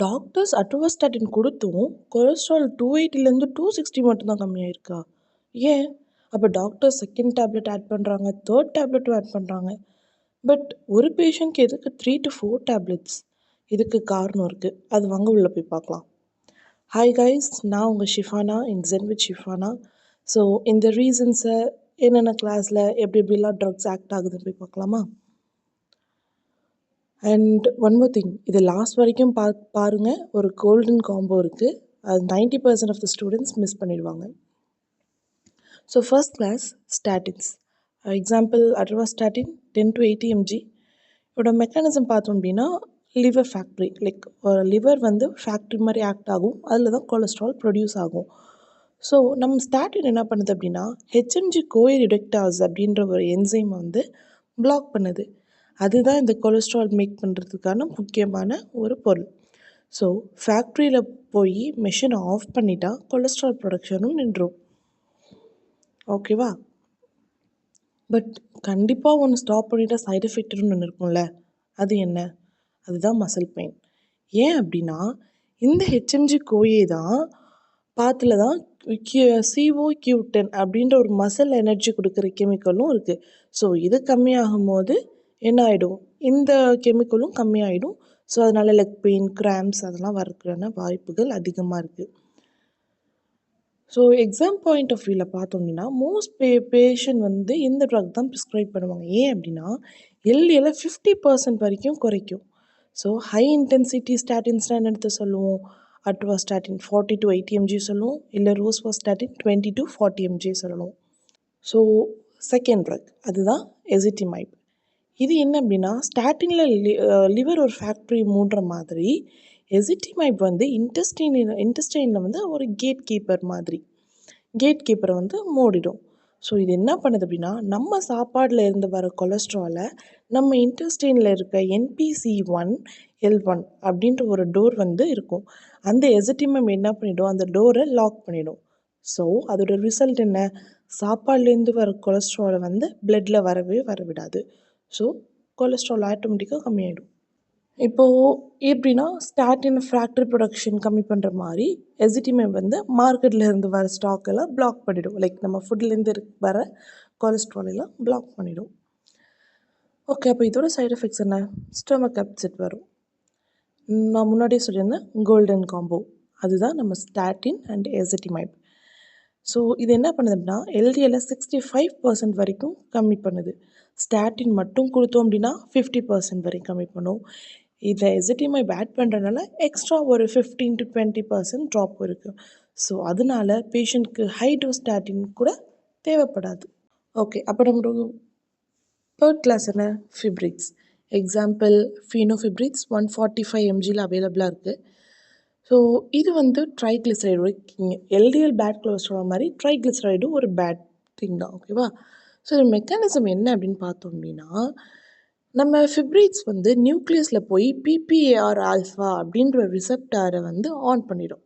Doctors அட்டோவாஸ்டாட்டின் கொடுத்தும் cholesterol 280லேருந்து 260 மட்டும் தான் கம்மியாயிருக்கா? ஏன்? அப்போ டாக்டர் செகண்ட் டேப்லெட் ஆட் பண்ணுறாங்க, தேர்ட் டேப்லெட்டும் ஆட் பண்ணுறாங்க. பட் ஒரு பேஷண்ட்க்கு எதுக்கு 3 to 4 டேப்லெட்ஸ்? இதுக்கு காரணம் இருக்குது. அது வாங்க உள்ளே போய் பார்க்கலாம். ஹாய் கைஸ், நான் உங்கள் ஷிஃபானா இன் ஜென் வித் ஷிஃபானா. ஸோ இந்த ரீசன்ஸை என்னென்ன கிளாஸில் எப்படி எப்படிலாம் ட்ரக்ஸ் ஆக்ட் ஆகுதுன்னு போய் பார்க்கலாமா? அண்ட் ஒன் மோர் திங், இது லாஸ்ட் வரைக்கும் பாருங்கள். ஒரு கோல்டன் காம்போ இருக்குது. அது 90% ஆஃப் த ஸ்டூடெண்ட்ஸ் மிஸ் பண்ணிடுவாங்க. So first class statins. Example atorvastatin 10 to 80 mg. இதோட மெக்கானிசம் பார்த்தோம் அப்படின்னா லிவர் ஃபேக்ட்ரி, லைக் லிவர் வந்து ஃபேக்ட்ரி மாதிரி ஆக்ட் ஆகும். அதில் தான் கொலஸ்ட்ரால் ப்ரொடியூஸ் ஆகும். ஸோ நம்ம ஸ்டாட்டின் என்ன பண்ணுது அப்படின்னா ஹெச்எம்ஜி கோயை ரிடக்டாஸ் அப்படின்ற ஒரு என்சைமை வந்து பிளாக் பண்ணுது. அதுதான் இந்த கொலஸ்ட்ரால் மேக் பண்ணுறதுக்கான முக்கியமான ஒரு பொருள். ஸோ ஃபேக்ட்ரியில் போய் மெஷினை ஆஃப் பண்ணிட்டா கொலஸ்ட்ரால் ப்ரொடக்ஷனும் நின்றும். ஓகேவா? பட் கண்டிப்பாக ஒன்று ஸ்டாப் பண்ணிட்டா சைடு எஃபெக்ட்னு ஒன்று இருக்கும்ல, அது என்ன? அதுதான் மசில் பெயின். ஏன் அப்படின்னா இந்த ஹெச்எம்ஜி கோயே தான் பாத்தில் தான் CO-Q10 அப்படின்ற ஒரு மசில் எனர்ஜி கொடுக்குற கெமிக்கலும் இருக்குது. ஸோ இது கம்மியாகும் போது என்ன ஆகிடும்? இந்த கெமிக்கலும் கம்மியாயிடும். ஸோ அதனால் லெக் பெயின், கிராம்ஸ் அதெல்லாம் வரதுக்கான வாய்ப்புகள் அதிகமாக இருக்குது. ஸோ எக்ஸாம் பாயிண்ட் ஆஃப் வியூவில் பார்த்தோம் அப்படின்னா மோஸ்ட் பேஷண்ட் வந்து இந்த ட்ரக் தான் ப்ரிஸ்கிரைப் பண்ணுவாங்க. ஏன் அப்படின்னா எல்டிஎல்லை 50% வரைக்கும் குறைக்கும். ஸோ ஹை இன்டென்சிட்டி ஸ்டாட்டின்ஸ்னால் என்னென்னு சொல்லுவோம்? அட்வாஸ்டாட்டின் 40 to 80 mg சொல்லுவோம், இல்லை ரோஸ்வாஸ்டாட்டின் 20 to 40 mg சொல்லணும். ஸோ செகண்ட் ட்ரக் அதுதான் எசிட்டிமைப். இது என்ன அப்படின்னா ஸ்டாட்டினில் லிவர் ஒரு ஃபேக்ட்ரி மூடுற மாதிரி எசிட்டிமைப் வந்து இன்டெஸ்டைனில் வந்து ஒரு கேட் கீப்பர் மாதிரி, கேட் கீப்பரை வந்து மூடிடும். ஸோ இது என்ன பண்ணுது அப்படின்னா நம்ம சாப்பாடில் இருந்து வர கொலஸ்ட்ராலை நம்ம இன்டெஸ்டைனில் இருக்க NPC1L1 அப்படின்ற ஒரு டோர் வந்து இருக்கும். அந்த எசிட்டிமைப் என்ன பண்ணிடும்? அந்த டோரை லாக் பண்ணிடும். ஸோ அதோட ரிசல்ட் என்ன? சாப்பாடுலேருந்து வர கொலஸ்ட்ராலை வந்து பிளட்டில் வரவே வரவிடாது. ஸோ கொலஸ்ட்ரால் ஆட்டோமேட்டிக்காக கம்மியாயிடும். இப்போது எப்படின்னா ஸ்டாட்டின் ஃபேக்ட்ரி ப்ரொடக்ஷன் கம்மி பண்ணுற மாதிரி எசிட்டிமைப் வந்து மார்க்கெட்டில் இருந்து வர ஸ்டாக் எல்லாம் பிளாக் பண்ணிடும். லைக் நம்ம ஃபுட்லேருந்து வர கொலஸ்ட்ரால் எல்லாம் பிளாக் பண்ணிடும். ஓகே, அப்போ இதோட சைடு எஃபெக்ட்ஸ் என்ன? ஸ்டொமக் அப்செட் வரும். நான் முன்னாடியே சொல்லியிருந்தேன் கோல்டன் காம்போ, அதுதான் நம்ம ஸ்டாட்டின் அண்ட் எசிட்டிமைப். ஸோ இது என்ன பண்ணுது அப்படின்னா எல்டிஎல்லை 65% வரைக்கும் கம்மி பண்ணுது. ஸ்டாட்டின் மட்டும் கொடுத்தோம் அப்படின்னா 50% வரைக்கும் கம்மி பண்ணும். இதை எசிட்டிமைப் ஆட் பண்ணுறதுனால எக்ஸ்ட்ரா ஒரு 15 to 20% ட்ராப் இருக்குது. ஸோ அதனால பேஷண்ட்க்கு ஹை டோஸ் ஸ்டாட்டின் கூட தேவைப்படாது. ஓகே, அப்போ நம்மளோட தேர்ட் கிளாஸ் என்ன? ஃபிப்ரிக்ஸ். எக்ஸாம்பிள் ஃபீனோஃபிப்ரிக்ஸ் 145 mgயில் அவைலபிளாக இருக்குது. ஸோ இது வந்து triglyceride king. LDL bad cholesterol மாதிரி ட்ரைக்ளிசரைடும் ஒரு பேட் திங் தான். ஓகேவா? ஸோ இது மெக்கானிசம் என்ன அப்படின்னு பார்த்தோம் அப்படின்னா நம்ம ஃபிப்ரிக்ஸ் வந்து நியூக்ளியஸில் போய் PPAR ஆல்ஃபா அப்படின்ற ரிசெப்டாரை வந்து ஆன் பண்ணிடும்.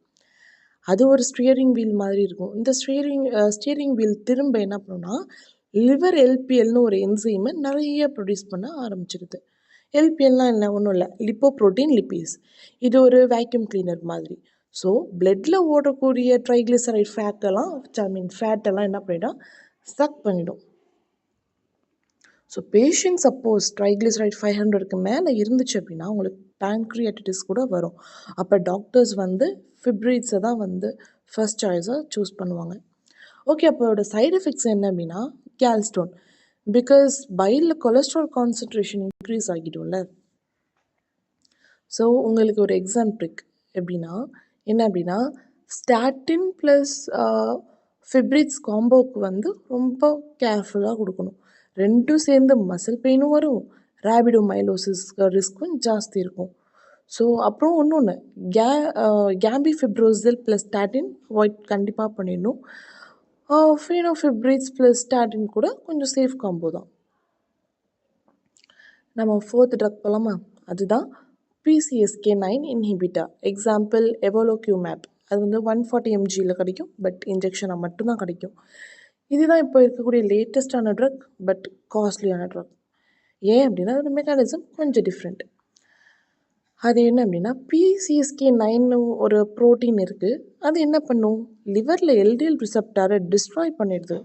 அது ஒரு ஸ்டியரிங் வீல் மாதிரி இருக்கும். இந்த ஸ்டியரிங் வீல் திரும்ப என்ன பண்ணுன்னா லிவர் LPLனு ஒரு என்சைமை நிறைய ப்ரொடியூஸ் பண்ண ஆரம்பிச்சிடுது. LPLனால் என்ன? ஒன்றும் இல்லை, லிப்போப்ரோட்டீன் லிப்பீஸ். இது ஒரு வேக்யூம் கிளீனர் மாதிரி. ஸோ பிளட்டில் ஓடக்கூடிய ட்ரைக்ளிசரைட் ஃபேட்டெல்லாம் என்ன பண்ணிடும்? சக் பண்ணிடும். ஸோ பேஷண்ட் சப்போஸ் ட்ரைக்ளிசரைட் 500க்கு மேலே இருந்துச்சு அப்படின்னா உங்களுக்கு பேங்க்ரியாட்டிஸ் கூட வரும். அப்போ டாக்டர்ஸ் வந்து ஃபிப்ரிக்ஸை தான் வந்து ஃபர்ஸ்ட் சாய்ஸாக சூஸ் பண்ணுவாங்க. ஓகே, அப்போ அதோட சைடு எஃபெக்ட்ஸ் என்ன அப்படின்னா கேல்ஸ்டோன். பிகாஸ் பைலில் கொலஸ்ட்ரால் கான்சன்ட்ரேஷன் இன்க்ரீஸ் ஆகிடும்ல. ஸோ உங்களுக்கு ஒரு எக்ஸாம்பிள் எப்படின்னா என்ன அப்படின்னா ஸ்டாட்டின் ப்ளஸ் ஃபிப்ரிக்ஸ் காம்போவுக்கு வந்து ரொம்ப கேர்ஃபுல்லாக கொடுக்கணும். ரெண்டும் சேர்ந்து மசில் பெயினும் வரும், ரேபிடோமைலோசிஸ் ரிஸ்க்கும் ஜாஸ்தி இருக்கும். ஸோ அப்புறம் ஒன்று கேம்பிஃபிப்ரோசில் ப்ளஸ் ஸ்டாட்டின் அவாய்ட் கண்டிப்பாக பண்ணிடணும். ஃபீனோஃபிப்ரிக்ஸ் ப்ளஸ் ஸ்டாட்டின் கூட கொஞ்சம் சேஃப் காம்போ தான். நம்ம ஃபோர்த் ட்ரக் போகலாமா? அதுதான் PCSK9 இன்ஹிபிட்டர். எக்ஸாம்பிள் எவோலோக்யூமேப். அது வந்து 140 mgயில் கிடைக்கும், பட் இன்ஜெக்ஷனாக மட்டும்தான் கிடைக்கும். இதுதான் இப்போ இருக்கக்கூடிய லேட்டஸ்டான ட்ரக், பட் காஸ்ட்லியான ட்ரக். ஏன் அப்படின்னா அதோட மெக்கானிசம் கொஞ்சம் டிஃப்ரெண்ட். அது என்ன அப்படின்னா PCSK9 ஒரு புரோட்டீன் இருக்குது. அது என்ன பண்ணும், லிவரில் எல்டிஎல் ரிசெப்டாரை டிஸ்ட்ராய் பண்ணிடுது.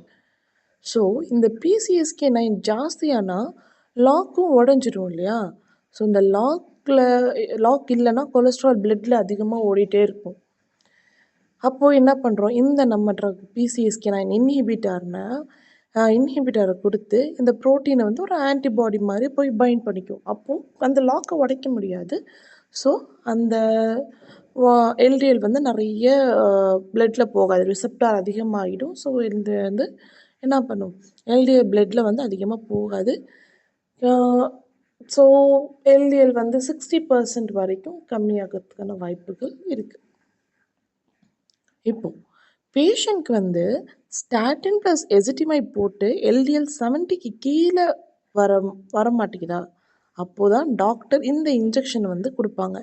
ஸோ இந்த PCSK9 ஜாஸ்தியானா லாக்கும் உடஞ்சிரும் இல்லையா? ஸோ இந்த லாக் இல்லைன்னா கொலஸ்ட்ரால் பிளட்டில் அதிகமாக ஓடிட்டே இருக்கும். அப்போது என்ன பண்ணுறோம், இந்த நம்ம ட்ரக் PCSK9 இன்ஹிபிட்டரை கொடுத்து இந்த ப்ரோட்டீனை வந்து ஒரு ஆன்டிபாடி மாதிரி போய் பைண்ட் பண்ணிக்கும். அப்போது அந்த லாக்கை உடைக்க முடியாது. ஸோ அந்த எல்டிஎல் வந்து நிறைய பிளட்டில் போகாது, ரிசெப்டார் அதிகமாகிடும். ஸோ இந்த வந்து என்ன பண்ணும், எல்டிஎல் பிளட்டில் வந்து அதிகமாக போகாது. ஸோ எல்டிஎல் வந்து 60% வரைக்கும் கம்மியாகிறதுக்கான வாய்ப்புகள் இருக்குது. இப்போ பேஷண்ட்க்கு வந்து ஸ்டாட்டின் ப்ளஸ் எசிட்டிமைப் போட்டு எல்டிஎல் 70க்கு கீழே வர மாட்டேங்குதா, அப்போது தான் டாக்டர் இந்த இன்ஜெக்ஷன் வந்து கொடுப்பாங்க.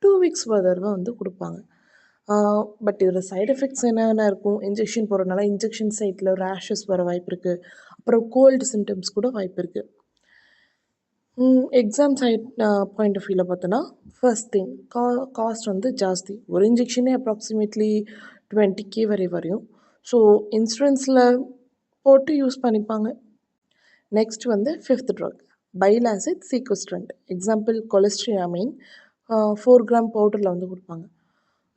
2 வீக்ஸ் ஒரு தடவை வந்து கொடுப்பாங்க. பட் இதில் சைடு எஃபெக்ட்ஸ் என்னென்ன இருக்கும், இன்ஜெக்ஷன் போடுறதுனால இன்ஜெக்ஷன் சைட்டில் ரேஷஸ் வர வாய்ப்பு இருக்குது. அப்புறம் கோல்டு சிம்டம்ஸ் கூட வாய்ப்பு இருக்குது. எக்ஸாம் சைட் பாயிண்ட் ஆஃப் வியூவில் பார்த்தோன்னா, ஃபர்ஸ்ட் திங் காஸ்ட் வந்து ஜாஸ்தி. ஒரு இன்ஜெக்ஷனே அப்ராக்சிமேட்லி 20K வரையும். ஸோ இன்சூரன்ஸில் போட்டு யூஸ் பண்ணிப்பாங்க. நெக்ஸ்ட் வந்து fifth drug bile acid sequestrant. Example cholestyramine 4 gram பவுடரில் வந்து கொடுப்பாங்க.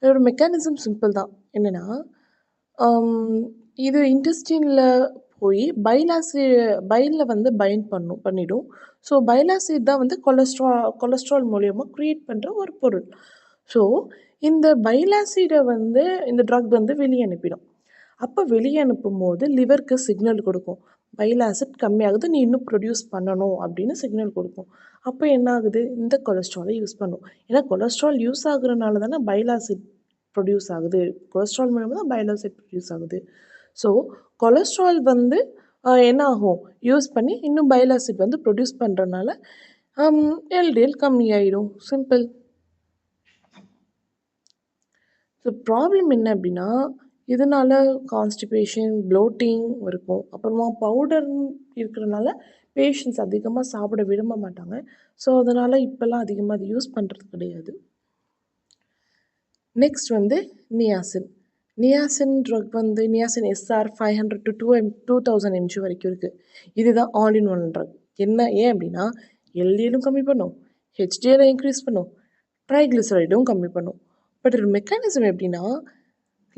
இதோட மெக்கானிசம் சிம்பிள் தான். என்னென்னா, இது இன்டெஸ்டினில் போய் பைலில் வந்து பைண்ட் பண்ணிடும். ஸோ பைல் ஆசிட் தான் வந்து கொலஸ்ட்ரால் மூலயமா க்ரியேட் பண்ணுற ஒரு பொருள். ஸோ இந்த பைல் ஆசிடை வந்து இந்த ட்ரக் வந்து வெளியே அனுப்பிடும். அப்போ வெளியே அனுப்பும் போது லிவருக்கு சிக்னல் கொடுக்கும், பைல் ஆசிட் கம்மியாகுது, நீ இன்னும் ப்ரொடியூஸ் பண்ணணும் அப்படின்னு சிக்னல் கொடுக்கும். அப்போ என்ன ஆகுது, இந்த கொலஸ்ட்ராலை யூஸ் பண்ணும். ஏன்னா கொலஸ்ட்ரால் யூஸ் ஆகுறதுனால தானே பைல் ஆசிட் ப்ரொடியூஸ் ஆகுது. கொலஸ்ட்ரால் மூலமாக தான் பைல் ஆசிட் ப்ரொடியூஸ் ஆகுது. ஸோ கொலஸ்ட்ரால் வந்து என்ன ஆகும், யூஸ் பண்ணி இன்னும் பைல் ஆசிட் வந்து ப்ரொடியூஸ் பண்ணுறதுனால எல்டிஎல் கம்மியாயிடும். சிம்பிள். ஸோ ப்ராப்ளம் என்ன அப்படின்னா, இதனால் கான்ஸ்டிபேஷன், ப்ளோட்டிங் இருக்கும். அப்புறமா பவுடர் இருக்கிறனால பேஷண்ட்ஸ் அதிகமாக சாப்பிட விரும்ப மாட்டாங்க. ஸோ அதனால் இப்போல்லாம் அதிகமாக அது யூஸ் பண்ணுறது கிடையாது. நெக்ஸ்ட் வந்து நியாசின் ட்ரக் வந்து நியாசின் எஸ்ஆர் 500 to 2000 mg வரைக்கும் இருக்குது. இதுதான் ஆல் இன் ஒன் ட்ரக். ஏன் அப்படின்னா எல்டிஎலும் கம்மி பண்ணும், ஹெச்டிஎலை இன்க்ரீஸ் பண்ணும், ட்ரைக்ளிசரைடும் கம்மி பண்ணும். பட் ஒரு மெக்கானிசம் எப்படின்னா,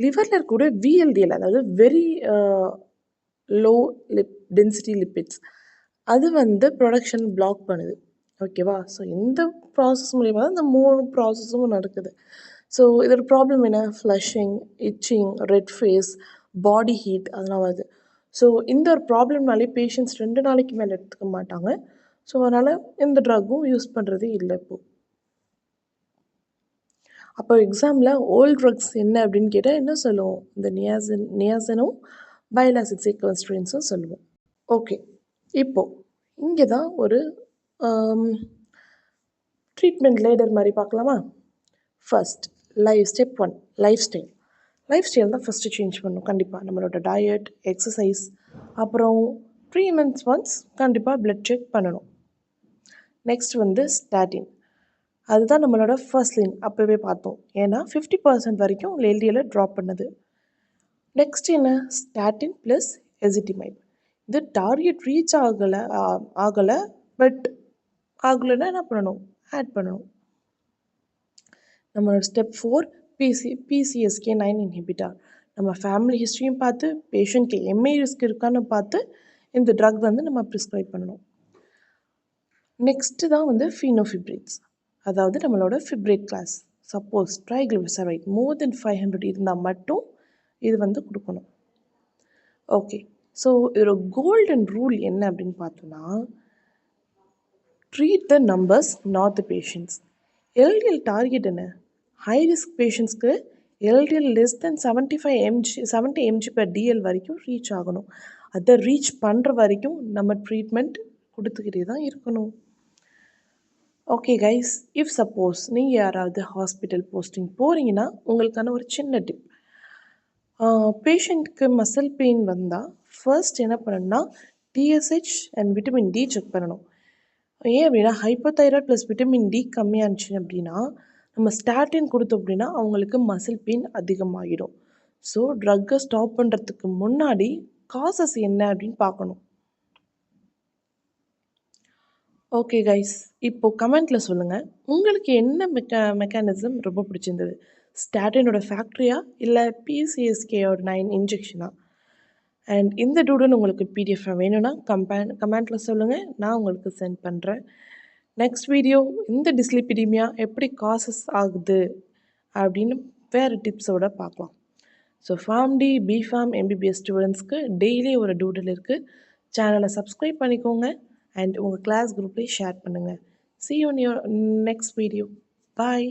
லிவரில் இருக்கக்கூடிய VLDL, அதாவது வெரி லோ டென்சிட்டி லிப்பிட்ஸ், அது வந்து ப்ரொடக்ஷன் பிளாக் பண்ணுது. ஓகேவா? ஸோ இந்த ப்ராசஸ் மூலிமா தான் இந்த 3 ப்ராசஸும் நடக்குது. ஸோ இதோட ப்ராப்ளம் என்ன, flushing, itching, red face, body heat அதெல்லாம் வருது. ஸோ இந்த ஒரு ப்ராப்ளம்னாலே பேஷண்ட்ஸ் 2 நாளைக்கு மேலே எடுத்துக்க மாட்டாங்க. ஸோ அதனால் இந்த ட்ரக்கும் யூஸ் பண்ணுறதே இல்லை இப்போது. அப்போ எக்ஸாமில் ஓல்ட் ட்ரக்ஸ் என்ன அப்படின்னு கேட்டால் என்ன சொல்லுவோம், இந்த நியாசினும் பைல் ஆசிட் சீக்வஸ்ட்ரண்ட்ஸும் சொல்லுவோம். ஓகே, இப்போது இங்கே தான் ஒரு ட்ரீட்மெண்ட் லேடர் மாதிரி பார்க்கலாமா? ஃபர்ஸ்ட் ஸ்டெப் 1 லைஃப் ஸ்டைல் தான் ஃபஸ்ட்டு சேஞ்ச் பண்ணணும். கண்டிப்பாக நம்மளோட டயட், எக்ஸசைஸ், அப்புறம் 3 months ஒன்ஸ் கண்டிப்பாக ப்ளட் செக் பண்ணணும். நெக்ஸ்ட் வந்து ஸ்டாட்டின். அதுதான் நம்மளோட ஃபர்ஸ்ட் லைன், அப்போவே பார்த்தோம். ஏன்னா 50% வரைக்கும் எல்டிஎல்லை ட்ராப் பண்ணுது. நெக்ஸ்ட் என்ன, ஸ்டாட்டின் ப்ளஸ் எசிட்டிமைப். இது டார்கெட் ரீச் ஆகலை பட் ஆகலைன்னா என்ன பண்ணணும், ஆட் பண்ணணும். நம்மளோட ஸ்டெப் 4 PCSK9 இன்ஹிபிட்டார். நம்ம ஃபேமிலி ஹிஸ்ட்ரியும் பார்த்து பேஷண்ட்க்கு எம்ஐ ரிஸ்க் இருக்கான்னு பார்த்து இந்த ட்ரக் வந்து நம்ம ப்ரிஸ்கிரைப் பண்ணணும். நெக்ஸ்ட்டு தான் வந்து ஃபீனோஃபிப்ரேட்ஸ், அதாவது நம்மளோட fibrate class. Suppose triglyceride more than 500 இருந்தால் மட்டும் இது வந்து கொடுக்கணும். ஓகே, ஸோ இதோட கோல்டன் ரூல் என்ன அப்படின்னு பார்த்தோன்னா, treat the numbers not the patients. LDL target என்ன, ஹை ரிஸ்க் பேஷண்ட்ஸ்க்கு எல்டிஎல் லெஸ் தென் 70 mg/dl வரைக்கும் ரீச் ஆகணும். அதை ரீச் பண்ணுற வரைக்கும் நம்ம ட்ரீட்மெண்ட் கொடுத்துக்கிட்டே தான் இருக்கணும். ஓகே கைஸ், இஃப் சப்போஸ் நீங்கள் யாராவது ஹாஸ்பிட்டல் போஸ்டிங் போகிறீங்கன்னா உங்களுக்கான ஒரு சின்ன டிப். பேஷண்ட்க்கு மசில் பெயின் வந்தால் ஃபர்ஸ்ட் என்ன பண்ணணும்னா TSH and vitamin D check பண்ணணும். ஏன் அப்படின்னா ஹைப்போதைராய்ட் ப்ளஸ் விட்டமின் டி கம்மியாக இருந்துச்சு அப்படின்னா நம்ம ஸ்டாட்டின் கொடுத்தோம் அப்படின்னா அவங்களுக்கு மசில் பெயின் அதிகமாகிடும். ஸோ ட்ரக்கை ஸ்டாப் பண்ணுறதுக்கு முன்னாடி காசஸ் என்ன அப்படின்னு பார்க்கணும். ஓகே கைஸ், இப்போது கமெண்ட்டில் சொல்லுங்கள் உங்களுக்கு என்ன மெக்கானிசம் ரொம்ப பிடிச்சிருந்தது. ஸ்டாட்டினோட ஃபேக்ட்ரியா இல்லை பிசிஎஸ்கேயோட 9 இன்ஜெக்ஷனா? அண்ட் இந்த டூடுன்னு உங்களுக்கு பிடிஎஃப் வேணும்னா கமெண்ட்டில் சொல்லுங்கள், நான் உங்களுக்கு சென்ட் பண்ணுறேன். நெக்ஸ்ட் வீடியோ இந்த டிஸ்லிபிடீமியா எப்படி காசஸ் ஆகுது அப்படின்னு வேறு டிப்ஸோடு பார்க்கலாம். ஸோ ஃபார்ம்டி பிஃபார்ம் எம்பிபிஎஸ் ஸ்டூடெண்ட்ஸ்க்கு டெய்லி ஒரு டூடில் இருக்குது. சேனலை சப்ஸ்கிரைப் பண்ணிக்கோங்க அண்ட் உங்கள் கிளாஸ் குரூப்லேயே ஷேர் பண்ணுங்கள். See you in your next video. Bye.